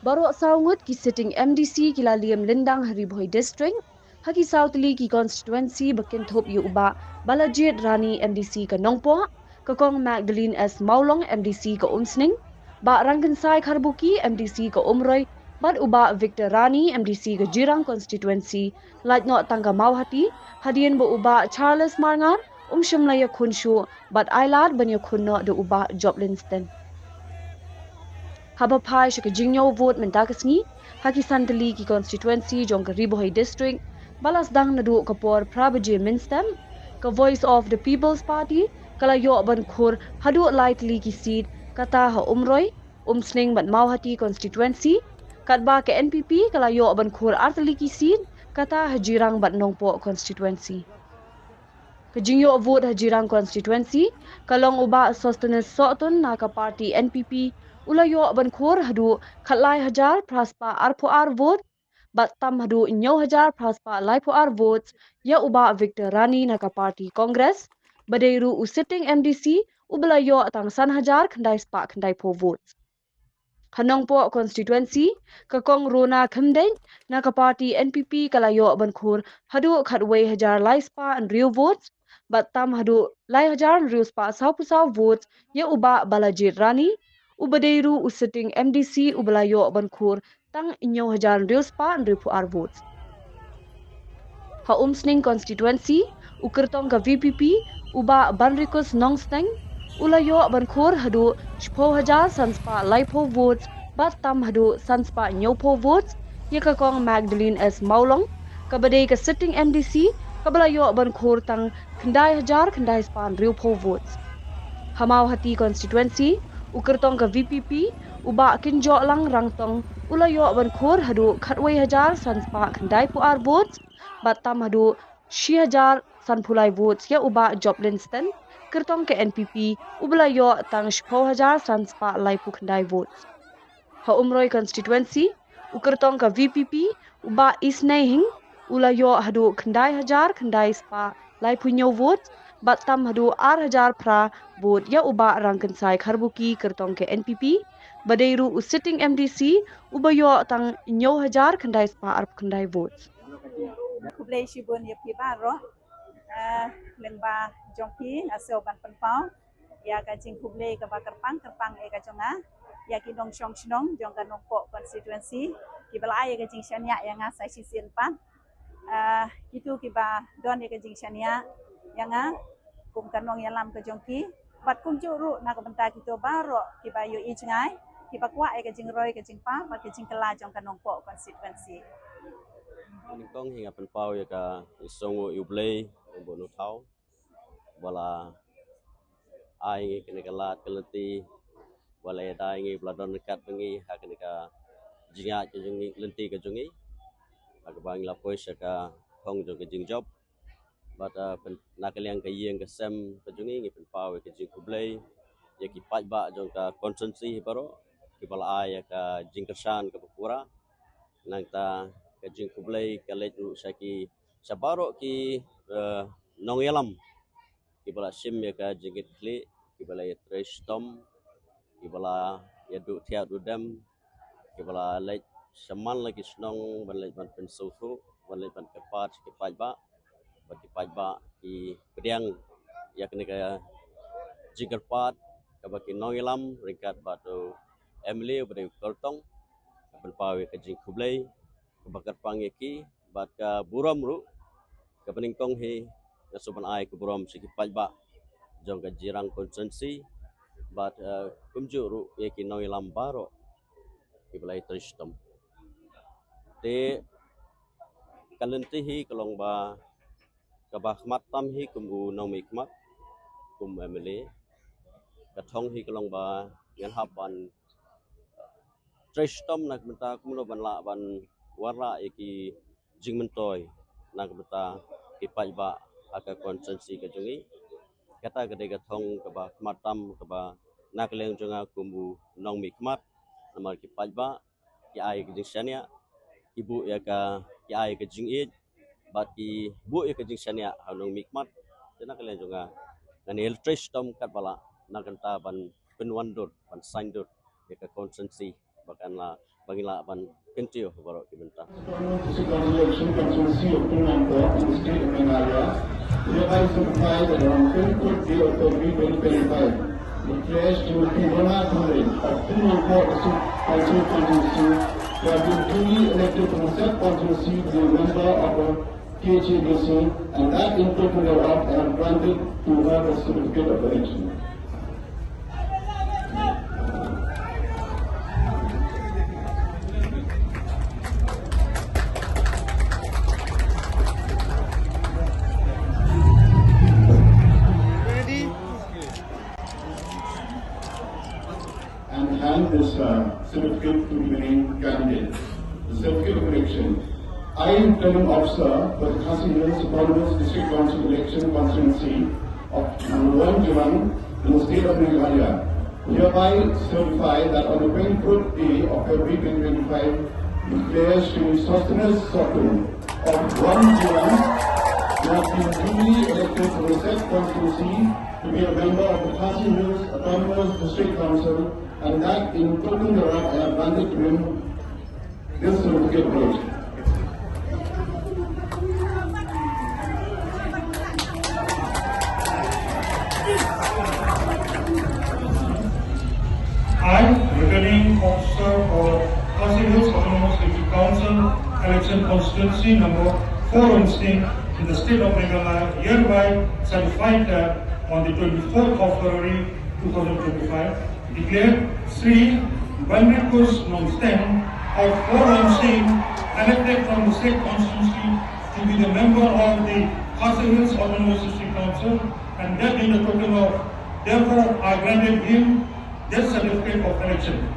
Baru saungut ki sitting MDC kila Liam Lindang Haribhoi District, haki South Lee ki constituency bakin thop yu uba Balajit Rani MDC ka Nongpoa, kakong Magdalene S. Maulong MDC ka Umsning, ba Rangkansai Karbuki MDC ka Umroy, bat uba Victor Rani MDC ka Jirang constituency, lait ngok tangga Mauhati, hadian ba uba Charles Marngar, Shimlaya Kunshu, bat Ailad banyo kunno de uba Joblinston. Haba pai shaka jingyo vote mentakasngi, haki santali ki constituency jong ka Ribohai district, balas dang nadu kapor Prabaji Minstem, ka Voice of the People's Party, kala yo ban khur hadu lightly ki seat, kata ha Umroy, Umsning bat Mauhati constituency, katba ke NPP kala yo ban khur artali ki seat, kata ha Jirang bat Nongpo constituency. Kejingyo vote Hajirang constituency, kalong uba Sostenes Sotun naka party NPP, ulayo ban khor hadu khatlai hajar praspa arpo ar vote, bat tam hadu nyo hajar praspa laipo ar votes, ya uba Victor Rani naka party Congress, badeiru u sitting MDC, ubalayo tang san hajar khandai spa khandai po votes. Hanongpo constituency, kakong Rona Khamdeng, naka party NPP kalayo ban khor hadu khatway hajar laispa and real votes, bat tam hadu lai hajar real spa sau votes, ya uba Balajit Rani, ubadeiru u sitting MDC ubalayo ban khor tang inyo hajar real spa and real ar votes. Ha Umsning constituency, ukertong ka VPP, uba Banrikus Nongsteng, ulayo ban khor hadu 10,000 sanspa laipo votes, bat tam hadu sanspa nyopo votes, yakakong Magdalene S. Maulong, kabadai ka sitting MDC, kabalayo ban khor tang khandai hajar khandai span riupo votes. Hamau Hati constituency, ukertong ka VPP, uba kinjo lang rangtong, ulayo ban khor hadu khatway hajar sanspa khandai pu ar votes, bat tam hadu 6,000 sanpulai votes ya uba Joblinston, kertong ke NPP, ubalayo tang 10,000 sanspa laipu khandai votes. Ha Umroy constituency, ukertong ka VPP, uba Isnaihing, ulayo hadu khandai hajar khandai spa laipu nyo votes, bat tam hadu 8,000 pra vote ya uba Rangkansai Karbuki kertong ke NPP, badeiru u sitting MDC, ubayo tang 9,000 khandai spa arp khandai votes. Kublai shibun ya piba roh lengba jongki asal ban penpau ya kajing kublai ke kerpang ka jonga ya ki dong shong shnong jong ka Nongpo constituency ki bala ya kajing shania yang ngasai sisin pan itu ki ba don ya kajing shania yang kum kanong ya lam ke jongki bat kum juru na ka benta kita baro ki ba yo i chngai ki ba kwa ya kajing roy kajing pa ba kajing kala jong ka Nongpo constituency. Kong hingga penpau ya ka isongo yublei bono tau wala ai kene kalat keleti wala dai ngi bladon dekat bengi ha kene ka jinga jungi lenti ka jungi ak bang la pois ka khong jo ke jing job bat na kaliang ka yeng ka sem ka jungi ngi penpau ke jing kublei ya ki paj ba jong ka konsensi baro ki bala ai ka jing kersan ka pura nang ta kajing kublai kalet ru saki sabaro ki nongyalam ki bala sim ya ka jingit kli ki bala ya trestom ki bala ya du tiat udam ki bala lek saman lagi snong ban lek ban pensufu ban lek ban kepat ki pajba bagi pajba ki pediang ya kene ka jingker pat ka baki nongyalam ringkat batu Emily bre koltong ban pawe ka jing kublai bakar pangeki bat ka buram ru ka peningkong he na soban ai ke buram siki pajba jong ka Jirang konsensi bat kumju ru yeki noi lambaro ki balai tristom te kalenti hi kalong ba ka bahmat tam hi kumu nomi kmat kum emele ka thong hi kalong ba ngan haban tristom nak menta kumlo ban la ban warla iki jingmentoy nak beta ki pajba aka konsensi ka jungi kata gede ka thong ka ba matam ka ba nak leng junga kumbu nong mikmat namar ki pajba ki ai ki jingsania ibu ya ka ki ai ka jingit bat ki bu ya ka jingsania hanong mikmat tena ka leng junga ngani tristom kat bala nakanta ban penwandut ban sandut ya ka konsensi bahkan la bangila ban kentio baro kibenta District Council election constituency of Punamta in the state of Meghalaya, hereby certify that on 24th day of February 2025, declares Timothy Rona Thunde of Punamta District Council constituency to have been duly elected from said constituency to be a member of a KHADC, and that in total thereof I have granted to her the certificate of election. And hand this certificate to the winning candidate. The certificate of election. I am returning officer for the Khasi Hills Autonomous District Council election constituency of number 1 in the state of Meghalaya. Hereby certify that on the 24th day of February 2025, declares Shri Sosthenes Sotu of 1 who has been duly elected for the said constituency to be a member of the Khasi Hills Autonomous District Council, and that in token thereof I have granted to him this certificate of election. I, returning officer for Khasi Hills Autonomous District Council election constituency number 4 in the state of Meghalaya, hereby certified that on the 24th of February 2025, declared Sri Banrikus Nomsten of 4 elected from the state constituency to be the member of the Khasi Hills Autonomous District Council, and that in the token of, therefore I granted him this certificate of election.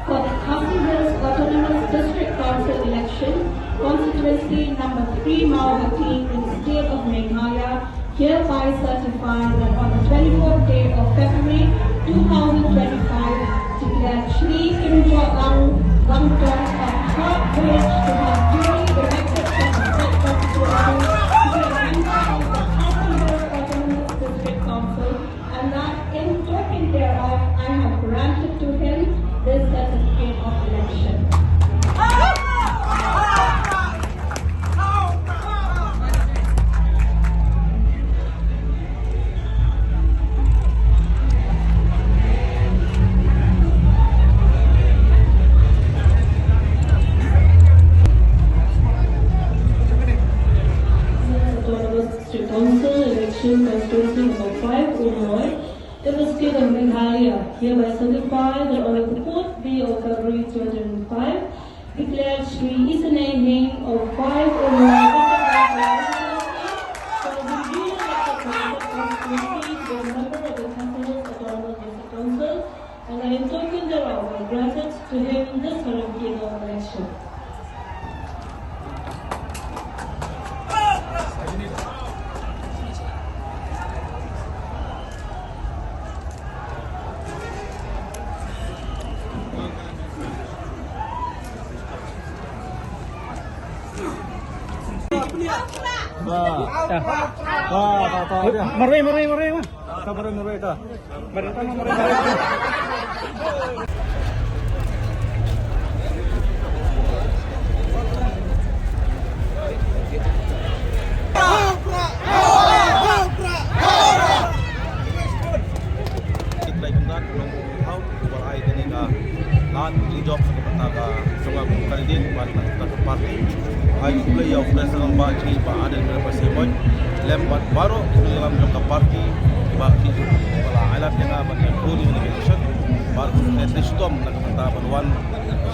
For the Khasi Hills Autonomous District Council election, constituency number 3 Mawabati in the state of Meghalaya, hereby certify that on the 24th day of February 2025, declared Shri Kimcha Langton of Heart Village to have duly elected from the said constituency to be a member of the Khasi Hills Autonomous District Council, and that in token thereof I have granted to him this certificate of election. District Council election constituency number 5 Illinois in the state of Meghalaya, hereby certify that on the 4th day of February 2005, declared Shri Isane Heng of 5 Illinois for the duly elected constituency to be a member of the Khasi Hills Autonomous District Council, and I in token thereof I granted to him this certificate of election. Marui mah. Marui dah. Ai play of President Bachi ba ada beberapa semoy lembat baru dalam jangka parti baki wala alat yang aban kuli election baru net storm na kata banwan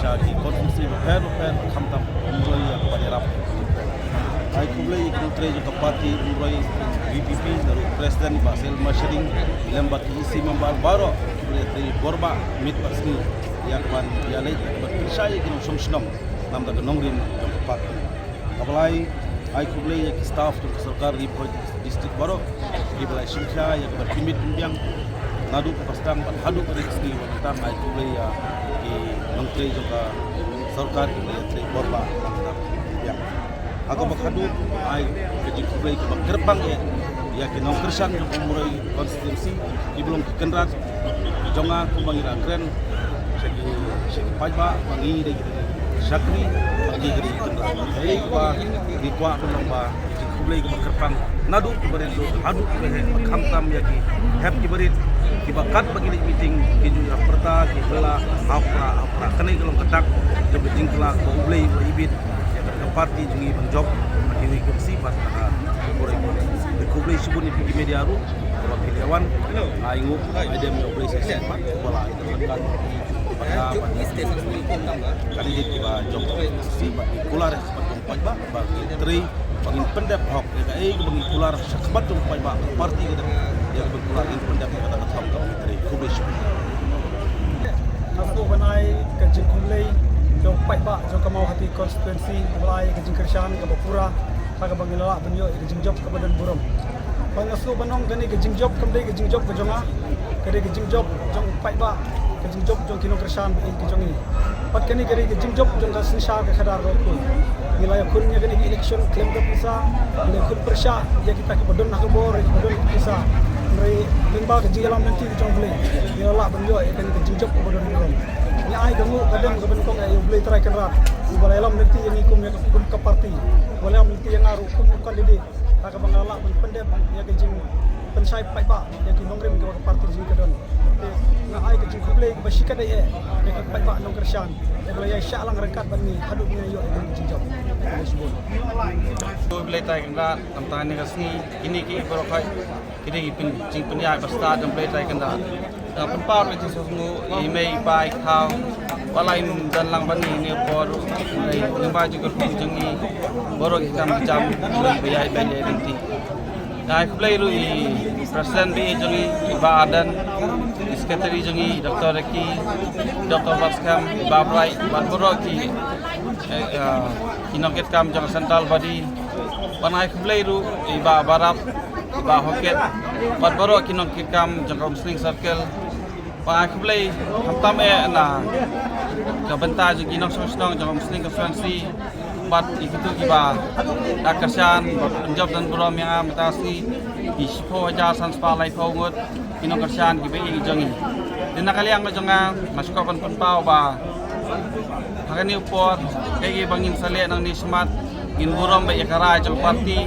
syari konstitusi her khamtam umroy yang padirap ai play ikut jangka parti umroy VPP dari Presiden Basil Mashering lembat isi membar baru dari borba mit pasni yang ban yalai berpercaya kini sungsnom nam da nongrim jangka parti Kapalai, ai kublai yang staff tu sarkar di district baru, di balai Shimkha yang berpimit yang nadu ke pastang ban hadu ke ski tentang ai kublai ya ki menteri juga sarkar ki menteri borba ya aga bakhadu ai ke kublai ke gerbang ya ki nong kersan umroi konstitusi di belum kenrat jonga kumbangira kren segi pajba bangi de sakri bagi geri kenrat ai di kwa lomba kublai ke gerbang nadu kibari adu ke khamtam ya ki hep kibari kibakat bagi meeting kiju raperta kibela apra kene kelong kedak ke jingkla ko kublai ibit ke parti jungi banjob kini kursi pataka borek kublai subun di media ru kalau pilihwan aingu ada kublai sesi bola itu kan kali di tiba job si kular seperti pajba bagi tri bangin pendap hok ai bangin kular sekebat pajba parti kita yang berkular in pendap kata kata tri kublai subun nafu banai ke kublai jong pajba jong kamau hati konstituensi mulai ke jingkershan ke bapura kaga bangilala banyo ke jingjob ke badan burom pangasu banong gani ke jingjob kamdai ke jingjob ke jonga kade ke jingjob jong paiba ke jingjob jong kino kershan ke jongi pat kani kade ke jingjob jong ka sinsha ke khadar ro kun nilai kunnya gani ke election claim ke pisa nilai kun persha ya kita ke badon nak bor ke badon pisa nilai limba ke jilam nanti jong beli nilai banyo kan ke jingjob ke badon burom ni ai gamu kadang ke benkong ai beli try kenrat balai lam nanti yang ikum ya ke parti balai lam nanti yang ngaru kum kandidat kaga bangala pendep ya ke jing pensai paiba ya ke nongrim ke parti jing kedon na ai ke jing kublai ke basika dai ya ke paiba nong kershan ya balai ya syalang rengkat bani hadu punya yo ke jing job sebut kublai tai kenda tamtan ni kasni kini ki borokai kini ipin jing penya basta dan kublai tai kenda penpar itu sunu email pai kau walain dan lang bani ni por ni ba juga jengi borok kam jam bayai bayai nanti nah kublai lu presiden bi jengi ba adan sekretari jengi Dr. Reki Dr. Baskam babrai borok ki kinoket kam jang central body panai kublai lu ba barap ba hoket borok kinoket kam jang muslim circle panai kublai hamtam na kebentar juga nong song jang muslim konferensi bat itu kiba dakarsan penjab dan buram yang amatasi di sipo aja sanspa lai paungut kino karsan kiba i jangi dina kali yang jonga masuk pan pau ba hakani upor kaya bangin sale nang ni smart in buram ba yakara jang parti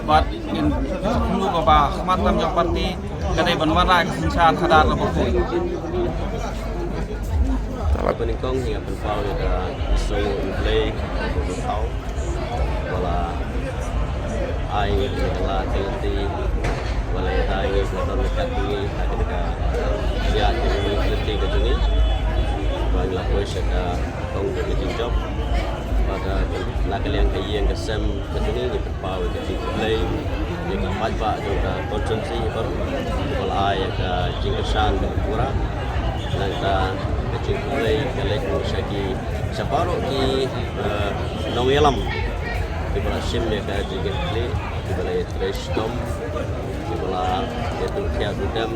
bat in sepuluh ba khamatam jang parti kadai banwara kesinsan hadar na bokoi peningkong hingga penpau ya isu play tahu bola ai bola teliti bola ai bola dekat ini ada ya jadi teliti ke sini bangla push ka tong ke job pada nakal yang kayen ke sem ke sini di penpau ke play yang empat pak juga konsumsi bola ai ke jingkesan ke pura dan kecil kublai kelek syaki separo ki nongelam di bola sim ya ka jiget kli di bola trestom di bola itu kia gudam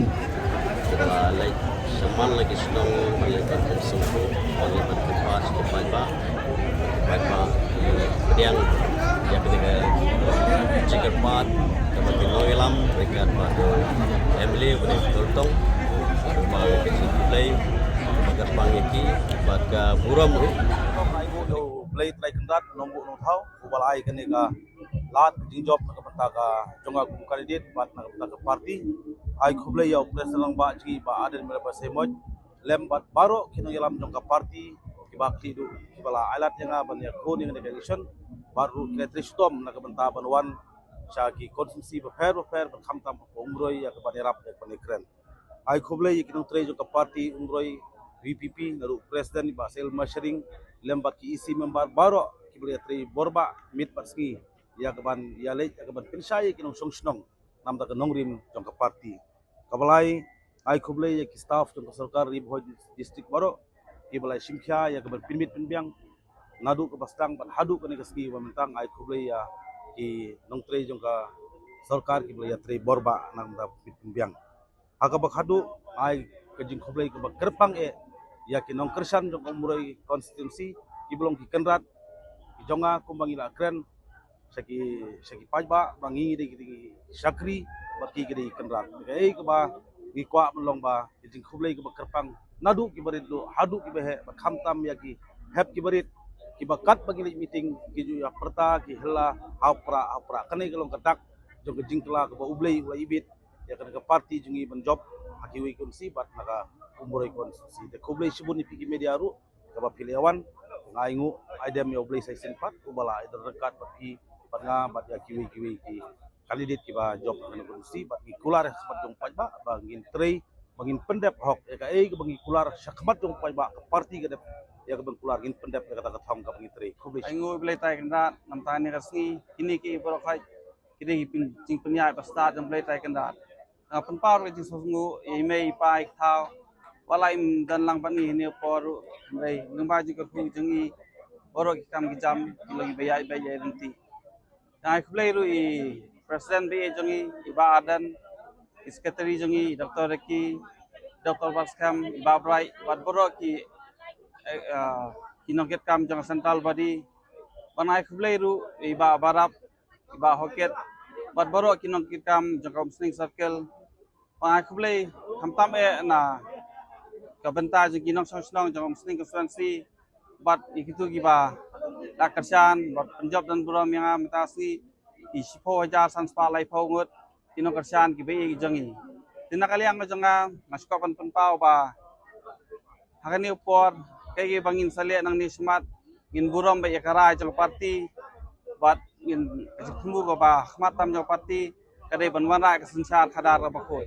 di bola lek seman lagi senong balik ke sumpu balik ke pas ke pajba yang ya ketika jiget pat ke nongelam mereka pada Emily boleh tolong bola kecil kublai gerbang iki baga buram do play try kendat nombok no thau ubal ai kene ka lat jinjob ka pantaka jonga ku kandidat bat na ka parti ai khublai ya presiden ba ji ba aden mera pa semoj lem bat baro kino yalam jonga parti ki bakti du bala alat yang ban ya koni ngene election baru kretri stom na ka banta banwan syaki konsumsi ba fair khamtam umroi ya ka banirap ya panikren ai khublai kino tre jonga parti umroi VPP naru presiden ba Selma Sharing lembat ki isi member baro ki beli tri borba mit patski ya keban ya lej ya keban pinsai ki nong songsnong nam ta nongrim jong ka parti kabalai ai khublai ya ki staff jong ka sarkar ri bhoj district baro ki balai simkhya ya keban pinmit pinbyang nadu ka bastang ban hadu ka ni kaski wa mentang ai khublai ya ki nong tre jong ka sarkar ki beli tri borba nam ta pinbyang aga bak hadu ai kejing kublai ke kerpang yakin nong kersan jong umurai konstitusi ibelong ki kenrat ki jonga kumbang ila kren saki pajba bangi di sakri baki di kenrat kai ke ba ki kwa melong ba kejing kublai ke kerpang nadu ki barit lu hadu ki behe khamtam ya ki hep ki barit ki bakat bagi meeting ki ju ya perta ki hela hapra kanai kelong ketak jong kejing kela ke ba ublai ibit ya ke parti jungi benjob hakiwi kunsi bat naga umurai konstitusi de kublai sibun ni pigi media ru kaba piliawan ngaingu aidem yo blai sai senpat ubala ida rekat bagi panga bat ya kiwi ki kandidat ki ba job ngene konstitusi bat ki kular sepat jong pajba bangin trei bangin pendep hok ya ke bagi kular sakmat jong pajba ke parti ke ya ke bang kular ngin pendep kata thom ka bangin trei kublai aingu blai tai kendat nam tani rasni kini ki borokai kini jing penyai pasta jong blai tai kendat penpar ke jing sungu email pai thau walai dan lang pani ni poru mai ngba ji ko pu jengi oro kam jam lagi bayai nanti ai khlei ru i president be jengi iba adan secretary jengi dr reki dr baskam iba brai wat boro ki kinongket kam jang central body panai khlei ru iba barap iba hoket wat boro kinongket kam jang muslim circle panai khlei hamtam na kabenta je ginong song jong muslim konstituensi bat ikitu giba dakarsan bat penjob dan buram yang mitasi isipo hajar sanspa lai phongut kinong karsan ki be jongi tinakali ang jonga maskopan penpau ba hakani upor kay bangin sale nang ni smart gin buram ba yakara jong parti bat gin kajikmu ba khmatam jong parti kadai banwana ka sansar khadar ba khoi